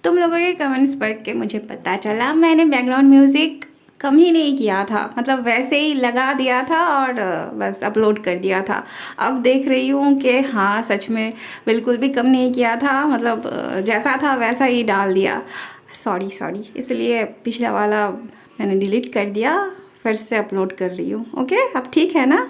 तुम लोगों के कमेंट्स पढ़ के मुझे पता चला मैंने बैकग्राउंड म्यूज़िक कम ही नहीं किया था, मतलब वैसे ही लगा दिया था और बस अपलोड कर दिया था। अब देख रही हूँ कि हाँ सच में बिल्कुल भी कम नहीं किया था, मतलब जैसा था वैसा ही डाल दिया। सॉरी इसलिए पिछला वाला मैंने डिलीट कर दिया, फिर से अपलोड कर रही हूँ। ओके, अब ठीक है ना।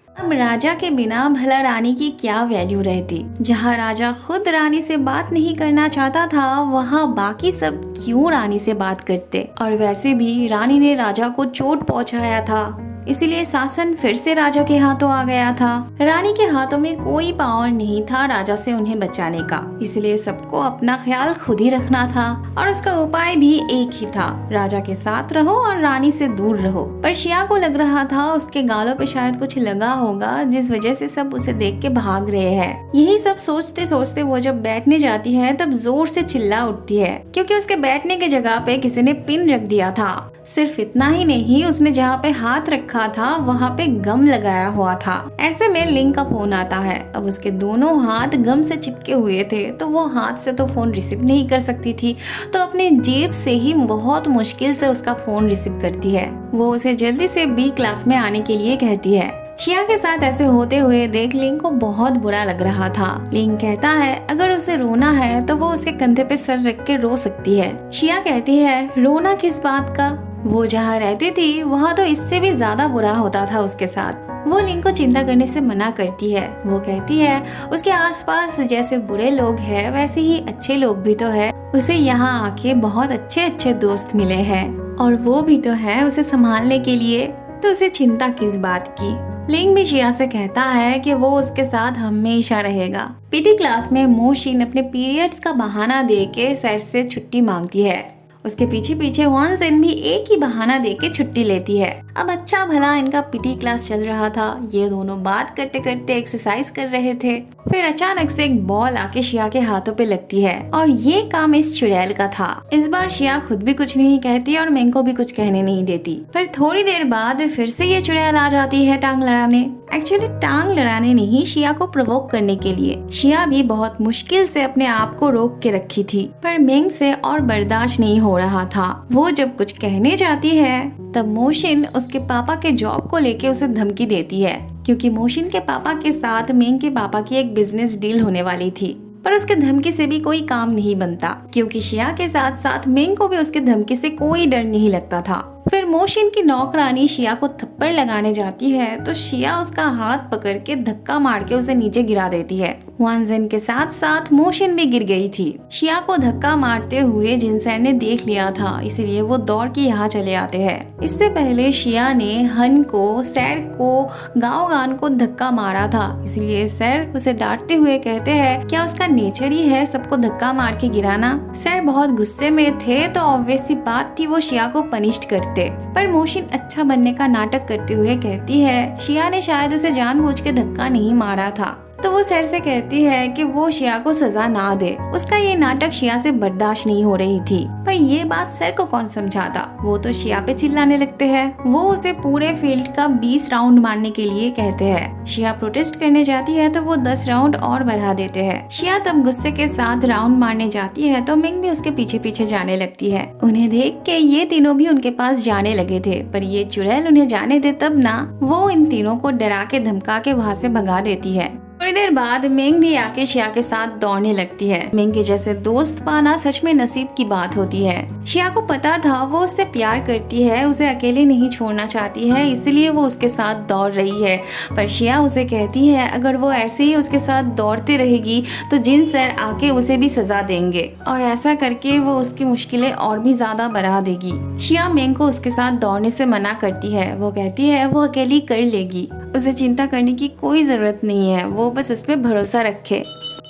अब राजा के बिना भला रानी की क्या वैल्यू रहती। जहाँ राजा खुद रानी से बात नहीं करना चाहता था, वहाँ बाकी सब क्यों रानी से बात करते। और वैसे भी रानी ने राजा को चोट पहुँचाया था, इसीलिए शासन फिर से राजा के हाथों आ गया था। रानी के हाथों में कोई पावर नहीं था राजा से उन्हें बचाने का, इसलिए सबको अपना ख्याल खुद ही रखना था और उसका उपाय भी एक ही था, राजा के साथ रहो और रानी से दूर रहो। पर शिया को लग रहा था उसके गालों पे शायद कुछ लगा होगा, जिस वजह से सब उसे देख के भाग रहे हैं। यही सब सोचते सोचते वो जब बैठने जाती है तब जोर से चिल्ला उठती है, क्योंकि उसके बैठने की जगह पे किसी ने पिन रख दिया था। सिर्फ इतना ही नहीं, उसने जहाँ पे हाथ रखा था वहाँ पे गम लगाया हुआ था। ऐसे में लिंक का फोन आता है। अब उसके दोनों हाथ गम से चिपके हुए थे, तो वो हाथ से तो फोन रिसीव नहीं कर सकती थी, तो अपने जेब से ही बहुत मुश्किल से उसका फोन रिसीव करती है। वो उसे जल्दी से बी क्लास में आने के लिए कहती है। शिया के साथ ऐसे होते हुए देख लिंक को बहुत बुरा लग रहा था। लिंक कहता है अगर उसे रोना है तो वो उसके कंधे पे सर रख के रो सकती है। शिया कहती है रोना किस बात का, वो जहाँ रहती थी वहाँ तो इससे भी ज्यादा बुरा होता था उसके साथ। वो लिंक को चिंता करने से मना करती है। वो कहती है उसके आसपास जैसे बुरे लोग हैं वैसे ही अच्छे लोग भी तो है। उसे यहाँ आके बहुत अच्छे अच्छे दोस्त मिले हैं और वो भी तो है उसे संभालने के लिए, तो उसे चिंता किस बात की। लिंक भी शिया से कहता है कि वो उसके साथ हमेशा रहेगा। पीटी क्लास में मोशिन अपने पीरियड्स का बहाना दे के सर से छुट्टी मांगती है। उसके पीछे पीछे वानजिन भी एक ही बहाना देके छुट्टी लेती है। अब अच्छा भला इनका पीटी क्लास चल रहा था, ये दोनों बात करते करते एक्सरसाइज कर रहे थे। फिर अचानक से एक बॉल आके शिया के हाथों पे लगती है और ये काम इस चुड़ैल का था। इस बार शिया खुद भी कुछ नहीं कहती और मेंग को भी कुछ कहने नहीं देती। फिर थोड़ी देर बाद फिर से ये चुड़ैल आ जाती है टांग लड़ाने। एक्चुअली टांग लड़ाने नहीं, शिया को प्रोवोक करने के लिए। शिया भी बहुत मुश्किल से अपने आप को रोक के रखी थी, पर मेंग से और बर्दाश्त नहीं हो रहा था। वो जब कुछ कहने जाती है तब मोशिन उसके पापा के जॉब को लेके उसे धमकी देती है, क्योंकि मोशिन के पापा के साथ मेंग के पापा की एक बिजनेस डील होने वाली थी। पर उसके धमकी से भी कोई काम नहीं बनता, क्योंकि शिया के साथ साथ मेंग को भी उसके धमकी से कोई डर नहीं लगता था। फिर मोशिन की नौकरानी शिया को थप्पड़ लगाने जाती है तो शिया उसका हाथ पकड़ के धक्का मार के उसे नीचे गिरा देती है। वानजिन के साथ साथ मोशिन भी गिर गई थी। शिया को धक्का मारते हुए जिनसैर ने देख लिया था, इसीलिए वो दौड़ के यहाँ चले आते हैं। इससे पहले शिया ने हन को, सैर को, गाओगान को धक्का मारा था, इसलिए सैर उसे डांटते हुए कहते हैं क्या उसका नेचर ही है सबको धक्का मार के गिराना। सैर बहुत गुस्से में थे तो ऑब्वियस सी बात थी वो शिया को पनिश करते, पर मोशिन अच्छा बनने का नाटक करते हुए कहती है शिया ने शायद उसे जानबूझ के धक्का नहीं मारा था। तो वो सर से कहती है कि वो शिया को सजा ना दे, उसका ये नाटक शिया से बर्दाश्त नहीं हो रही थी। पर ये बात सर को कौन समझाता, वो तो शिया पे चिल्लाने लगते हैं। वो उसे पूरे फील्ड का 20 राउंड मारने के लिए कहते हैं। शिया प्रोटेस्ट करने जाती है तो वो 10 राउंड और बढ़ा देते हैं। शिया तब गुस्से के साथ राउंड मारने जाती है तो मिंग भी उसके पीछे पीछे जाने लगती है। उन्हें देख के ये तीनों भी उनके पास जाने लगे थे, पर ये चुड़ैल उन्हें जाने दे तब ना, वो इन तीनों को डरा के धमका के वहाँ से भगा देती है। थोड़ी देर बाद मिंग भी आके शिया के साथ दौड़ने लगती है। मिंग के जैसे दोस्त पाना सच में नसीब की बात होती है। शिया को पता था वो उससे प्यार करती है, उसे अकेले नहीं छोड़ना चाहती है, इसलिए वो उसके साथ दौड़ रही है। पर शिया उसे कहती है अगर वो ऐसे ही उसके साथ दौड़ती रहेगी तो जिन सर आके उसे भी सजा देंगे और ऐसा करके वो उसकी मुश्किलें और भी ज्यादा बढ़ा देगी। शिया मिंग को उसके साथ दौड़ने से मना करती है। वो कहती है वो अकेली कर लेगी, उसे चिंता करने की कोई जरूरत नहीं है, वो बस उस पे भरोसा रखे।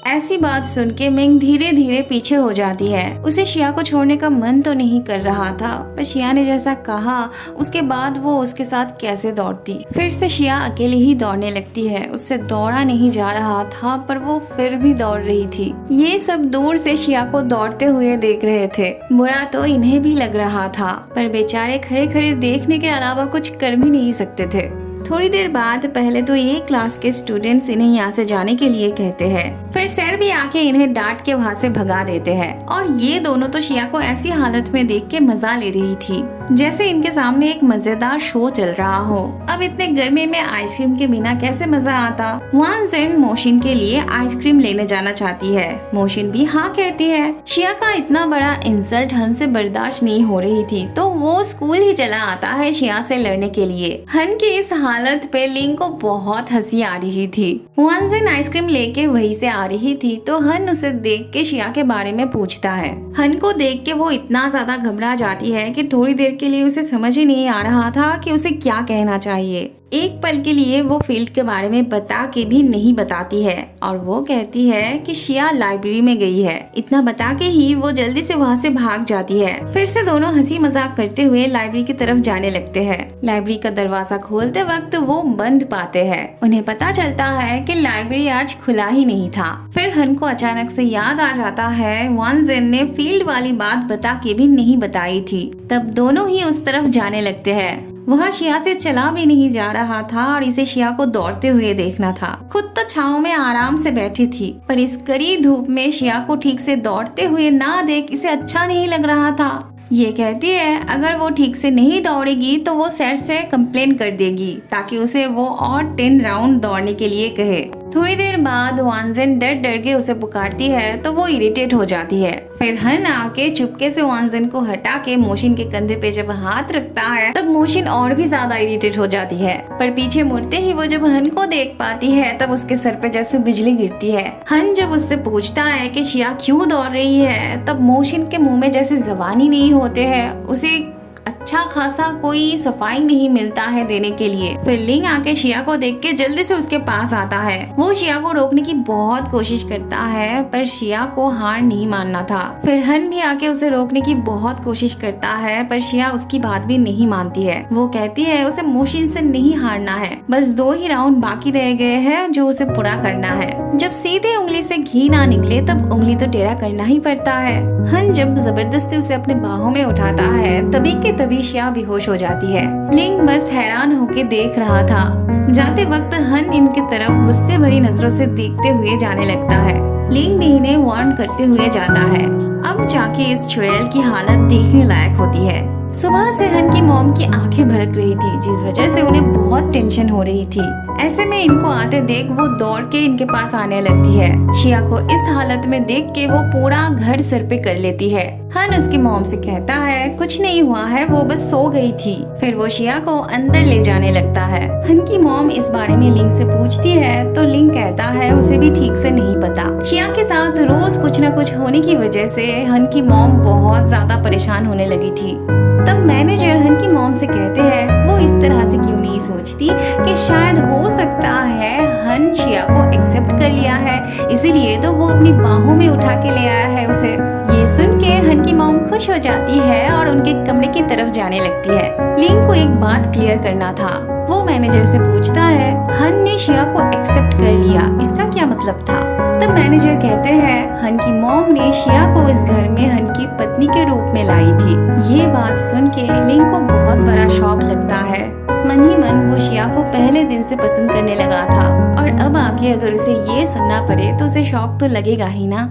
ऐसी बात सुन के मिंग धीरे धीरे पीछे हो जाती है। उसे शिया को छोड़ने का मन तो नहीं कर रहा था, पर शिया ने जैसा कहा उसके बाद वो उसके साथ कैसे दौड़ती। फिर से शिया अकेले ही दौड़ने लगती है। उससे दौड़ा नहीं जा रहा था पर वो फिर भी दौड़ रही थी। ये सब दूर से शिया को दौड़ते हुए देख रहे थे। बुरा तो इन्हें भी लग रहा था, पर बेचारे खड़े खड़े देखने के अलावा कुछ कर भी नहीं सकते थे। थोड़ी देर बाद पहले तो ये क्लास के स्टूडेंट्स इन्हें यहाँ से जाने के लिए कहते हैं, फिर सर भी आके इन्हें डांट के वहाँ से भगा देते हैं। और ये दोनों तो शिया को ऐसी हालत में देख के मजा ले रही थी जैसे इनके सामने एक मजेदार शो चल रहा हो। अब इतने गर्मी में आइसक्रीम के बिना कैसे मजा आता। वान जिन मोशिन के लिए आइसक्रीम लेने जाना चाहती है, मोशिन भी हाँ कहती है। शिया का इतना बड़ा इंसल्ट हन से बर्दाश्त नहीं हो रही थी तो वो स्कूल ही चला आता है शिया से लड़ने के लिए। हन की इस हालत पे लिंग को बहुत हंसी आ रही थी। वान जिन आइसक्रीम लेके वहीं से आ रही थी तो हन उसे देख के शिया के बारे में पूछता है। हन को देख के वो इतना ज्यादा घबरा जाती है कि थोड़ी देर के लिए उसे समझ ही नहीं आ रहा था कि उसे क्या कहना चाहिए। एक पल के लिए वो फील्ड के बारे में बता के भी नहीं बताती है और वो कहती है कि शिया लाइब्रेरी में गई है। इतना बता के ही वो जल्दी से वहाँ से भाग जाती है। फिर से दोनों हंसी मजाक करते हुए लाइब्रेरी की तरफ जाने लगते हैं। लाइब्रेरी का दरवाजा खोलते वक्त वो बंद पाते हैं। उन्हें पता चलता है कि लाइब्रेरी आज खुला ही नहीं था। फिर हन को अचानक से याद आ जाता है वान जिन ने फील्ड वाली बात बता के भी नहीं बताई थी। तब दोनों ही उस तरफ जाने लगते हैं। वह शिया से चला भी नहीं जा रहा था और इसे शिया को दौड़ते हुए देखना था। खुद तो छांव में आराम से बैठी थी पर इस कड़ी धूप में शिया को ठीक से दौड़ते हुए ना देख इसे अच्छा नहीं लग रहा था। ये कहती है अगर वो ठीक से नहीं दौड़ेगी तो वो सर से कंप्लेन कर देगी ताकि उसे वो और 10 राउंड दौड़ने के लिए कहे। थोड़ी देर बाद वान जिन डर डर के उसे पुकारती है तो वो इरिटेट हो जाती है। फिर हन आके चुपके से वान जिन को हटा के मोशिन के कंधे पे जब हाथ रखता है तब मोशिन और भी ज्यादा इरिटेट हो जाती है। पर पीछे मुड़ते ही वो जब हन को देख पाती है तब उसके सर पे जैसे बिजली गिरती है। हन जब उससे पूछता है कि शिया क्यों दौड़ रही है तब मोशिन के मुंह में जैसे जबान ही नहीं होते हैं। उसे अच्छा खासा कोई सफाई नहीं मिलता है देने के लिए। फिर लिंग आके शिया को देख के जल्दी से उसके पास आता है। वो शिया को रोकने की बहुत कोशिश करता है पर शिया को हार नहीं मानना था। फिर हन भी आके उसे रोकने की बहुत कोशिश करता है पर शिया उसकी बात भी नहीं मानती है। वो कहती है उसे मोशिन से नहीं हारना है, बस 2 ही राउंड बाकी रह गए हैं जो उसे पूरा करना है। जब सीधे उंगली से घी ना निकले तब उंगली तो टेढ़ा करना ही पड़ता है। हन जब जबरदस्ती उसे अपने बाहों में उठाता है तभी शिया बेहोश हो जाती है। लिंग बस हैरान होके देख रहा था। जाते वक्त हन इनकी तरफ गुस्से भरी नजरों से देखते हुए जाने लगता है। लिंग भी इन्हें वार्न करते हुए जाता है। अब जाके इस चुड़ैल की हालत देखने लायक होती है। सुबह से हन की मॉम की आंखें भड़क रही थी जिस वजह से उन्हें बहुत टेंशन हो रही थी। ऐसे में इनको आते देख वो दौड़ के इनके पास आने लगती है। शिया को इस हालत में देख के वो पूरा घर सर पे कर लेती है। हन उसकी मॉम से कहता है कुछ नहीं हुआ है, वो बस सो गई थी। फिर वो शिया को अंदर ले जाने लगता है। हन की मॉम इस बारे में लिंग से पूछती है तो लिंग कहता है उसे भी ठीक से नहीं पता। शिया के साथ रोज कुछ न कुछ होने की वजह से हन की मॉम बहुत ज्यादा परेशान होने लगी थी। तब मैनेजर हन की मॉम से कहते हैं वो इस तरह से क्यों नहीं सोचती कि शायद हो सकता है हन शिया को एक्सेप्ट कर लिया है, इसीलिए तो वो अपनी बाहों में उठा के ले आया है उसे। ये सुन के हन की मॉम खुश हो जाती है और उनके कमरे की तरफ जाने लगती है। लिंग को एक बात क्लियर करना था। वो मैनेजर से पूछता है हन ने शिया को एक्सेप्ट कर लिया, इसका क्या मतलब था। तब मैनेजर कहते हैं हन की मॉम ने शिया को इस घर में हन की पत्नी के रूप में लाई थी। ये बात सुन के लिंग को बहुत बड़ा शॉक लगता है। मन ही मन वो शिया को पहले दिन से पसंद करने लगा था और अब आके अगर उसे ये सुनना पड़े तो उसे शॉक तो लगेगा ही ना।